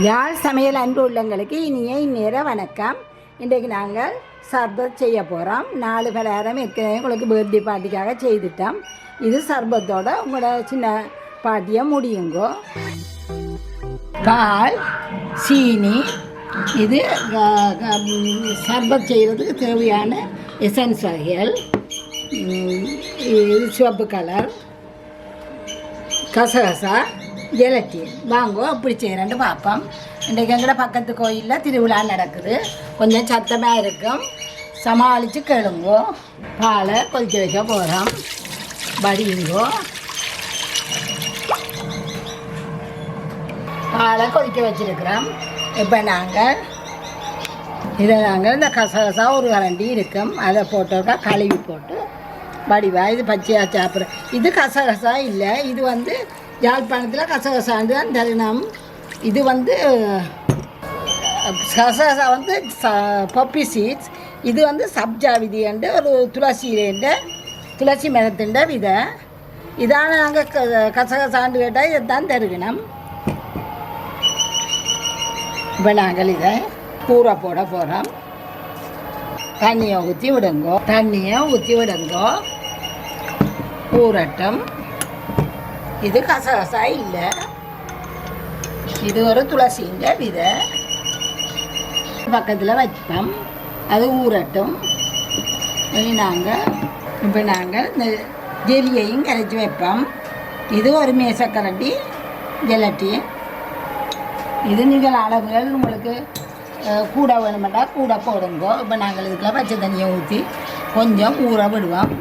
யாழ் சமையல் அன்பு உள்ளங்களுக்கு இனிய இந்நேர வணக்கம். இன்றைக்கு நாங்கள் சர்பத் செய்ய போகிறோம். 4 பலகாரம் ஏற்கனவே உங்களுக்கு பர்த்டே பார்ட்டிக்காக செய்துட்டோம். இது சர்பத்தோட உங்களோட சின்ன பார்ட்டியை முடியுங்கோ. பால், சீனி, இது சர்பத் செய்கிறதுக்கு தேவையான எசன்ஸ் வகைகள். இது சிவப்பு கலர், கசகசா, ஜெலட்டின். வாங்கோ அப்படி செய்கிறேன்ட்டு பார்ப்போம். இன்றைக்கு எங்கட பக்கத்து கோயிலில் திருவிழா நடக்குது. கொஞ்சம் சத்தமாக இருக்கும், சமாளித்து கேளுங்கோ. பாலை கொதிக்க வைக்க போகிறோம். வடியுங்கோ. பாலை கொதிக்க வச்சுருக்கிறோம். இப்போ நாங்கள் இந்த கசகசா ஒரு கரண்டி இருக்கும், அதை போட்டோக்கா கழுவி போட்டு வடிவா. இது பச்சையாக சாப்பிட்ற இது கசகசா இல்லை, இது யாழ்ப்பாணத்தில் கசகசாண்டு தான் தருணம். இது கசகசா பப்பி சீட்ஸ். இது சப்ஜா விதியண்டு ஒரு துளசி மரத்துண்ட விதை. இதான நாங்கள் கசகசாண்டு கேட்டால் இதை தான் தருகணும். இப்போ நாங்கள் இதை பூரை போட போகிறோம். தண்ணியை ஊற்றி விடுங்கோ. ஊறட்டும். இது கசகசா இல்லை, இது ஒரு துளசின்ற விதை. பக்கத்தில் வைப்போம், அது ஊறட்டும். இப்போ நாங்கள் இந்த ஜெலியையும் கரைச்சி வைப்போம். இது ஒரு மேசக்கரண்டி ஜெலட்டின். இது நீங்கள் அளவுகள் உங்களுக்கு கூட வேணுமெண்டா கூட போடுங்கோ. இப்போ நாங்கள் இதுக்குள்ள பச்சை தண்ணியை ஊற்றி கொஞ்சம் ஊற விடுவோம்.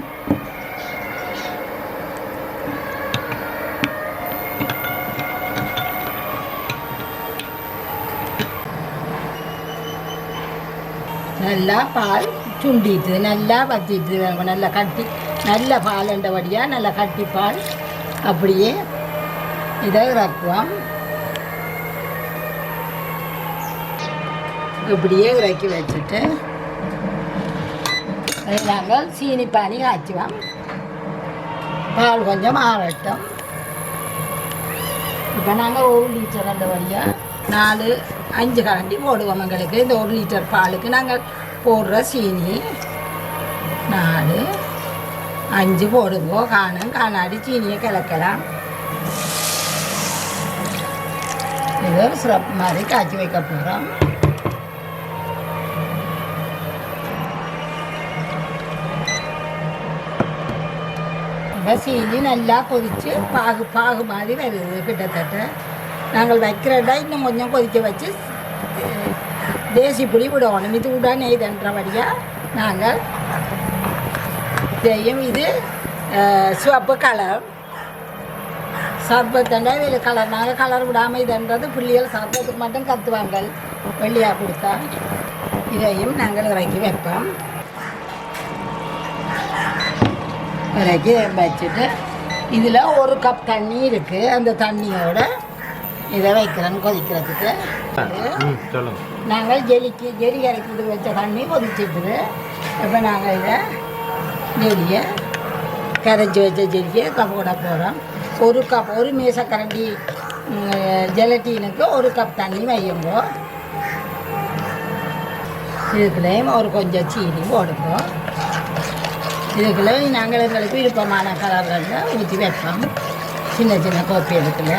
நல்லா பால் சுண்டிட்டு நல்லா வத்திட்டு நல்லா கட்டி நல்ல பாலுண்டபடியாக நல்லா கட்டி பால் அப்படியே இதை இறக்குவோம். இப்படியே இறக்கி வச்சுட்டு நாங்கள் சீனி பானி காய்ச்சுவோம். பால் கொஞ்சம் ஆறட்டும். இப்போ நாங்கள் 1 லிட்டர் வழியாக 4-5 கரண்டி போடுவோம். எங்களுக்கு இந்த 1 லிட்டர் பாலுக்கு நாங்கள் போடுற சீனி 4-5 போடுவோம். காணாடி சீனியை கலக்கலாம். இது சிறப்பு மாதிரி காய்ச்சி வைக்க போகிறோம். இப்போ சீனி நல்லா கொதித்து பாகு மாதிரி வருது. கிட்டத்தட்ட நாங்கள் வைக்கிறதா இன்னும் கொஞ்சம் கொதிக்க வச்சு தேசி புளி விடணும். இது உடனே இதுன்றபடியாக நாங்கள் செய்யும். இது சிவப்பு கலர் சர்பத்தண்டா இதில் கலர். நாங்கள் கலர் விடாமல் இதுன்றது பிள்ளைகள் சர்பத்துக்கு மட்டும் கற்றுவாங்க வெள்ளியாக கொடுத்தா. இதையும் நாங்கள் இறக்கி வைப்போம். இறக்கி வச்சுட்டு இதில் 1 கப் தண்ணி இருக்குது. அந்த தண்ணியோட இதை வைக்கிறோம் கொதிக்கிறதுக்கு. நாங்கள் ஜெலி கரைக்கிறதுக்கு வச்ச தண்ணி கொதிச்சிட்டுது. இப்போ நாங்கள் இதை ஜெலியை கரைச்சி வச்ச ஜெலியை போட போகிறோம். 1 கப், ஒரு மேசக்கரண்டி ஜெலட்டினுக்கு 1 கப் தண்ணி வையுங்கோ. இதுக்குள்ளேயும் கொஞ்சம் சீனி போடுவோம். இதுக்குள்ள நாங்கள் எங்களுக்கு விருப்பமான கலர்களில் ஊற்றி வைப்போம். சின்ன சின்ன கோப்பி இதுக்குள்ள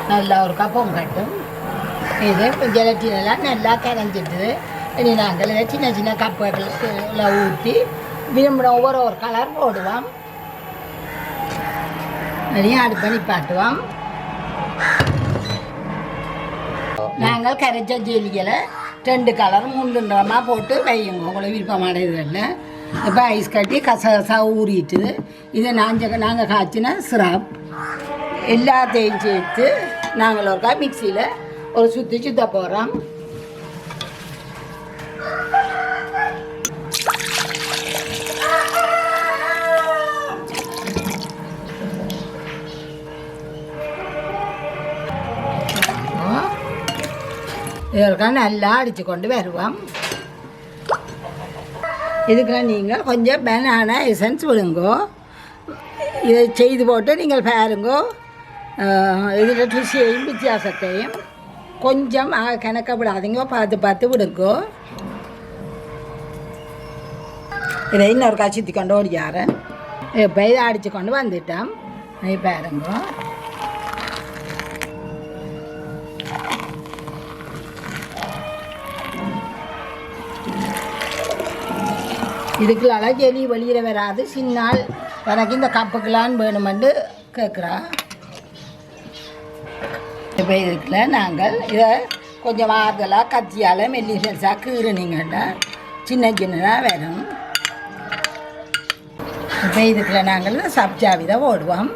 நல்லா ஒரு கப்பம் கட்டும். இது ஜெலட்டினெல்லாம் நல்லா கரைஞ்சிட்டு இனி நாங்கள் இதை சின்ன சின்ன கப்புகளில் ஊற்றி விரும்பின ஒவ்வொரு கலர் போடுவோம். நிறைய அடுப்பை நிப்பாட்டுவோம். நாங்கள் கரைச்ச ஜெலிகளை 2 கலர் 3 போட்டு வையுங்க உங்களை விருப்பமான இதில். இப்போ ஐஸ் கட்டி கசகசா ஊறிட்டு இதை நாங்கள் காய்ச்சின சிரப் எல்லாத்தையும் சேர்த்து நாங்கள் ஒருக்கா மிக்சியில் ஒரு சுத்த போகிறோம். இதற்காக நல்லா அடித்து கொண்டு வருவோம். இதுக்கு நீங்கள் கொஞ்சம் பனானா எசன்ஸ் விடுங்கோ. இதை செய்து போட்டு நீங்கள் பாருங்கோ. இதில் ருசியையும் வித்தியாசத்தையும் கொஞ்சம் கணக்க விடாதீங்க, பார்த்து பார்த்து விடுங்கோ. இதை இன்னொரு கட்சி கொண்டு ஓடியாரன் இப்போ இதை அடித்து கொண்டு வந்துட்டோம். பாருங்க, இதுக்குள்ள ஜெலி வெளியில் வராது. சின்னால் எனக்கு இந்த கப்புக்கெல்லாம் வேணுமென்று கேட்குறா. இப்போ இதுக்குள்ள நாங்கள் இதை கொஞ்சம் ஆறுதலாக கத்தியால் மெல்லி பெருசாக கீறுனீங்கன்னா சின்ன சின்னதாக வரும். இப்போ இதுக்குள்ள நாங்கள் சப்ஜாவி தான் ஓடுவோம்.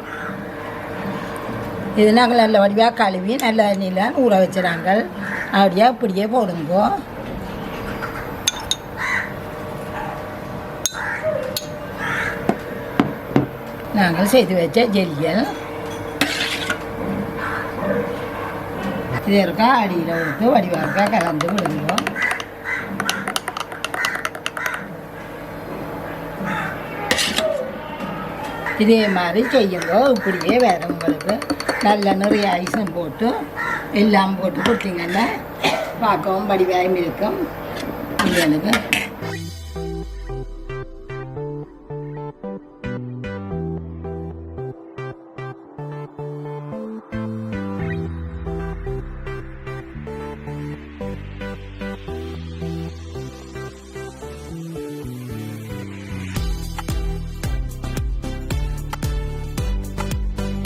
இது நாங்கள் நல்ல வடிவாக கழுவி நல்ல எண்ணெயில் ஊற வச்சுறாங்க. அப்படியே இப்படியே போடுங்கோ. நாங்கள் செய்து வச்ச ஜெல்லியல் இது இருக்கா அடியில் எடுத்து வடிவாக கலந்து விடுங்கோ. இதே மாதிரி செய்யுங்க. இப்படியே வேறு உங்களுக்கு நல்ல நிறைய ஐஸும் போட்டு எல்லாம் போட்டு கொடுத்தீங்கன்னா பார்க்கவும் வடிவாயும் இருக்கும் உங்களுக்கு.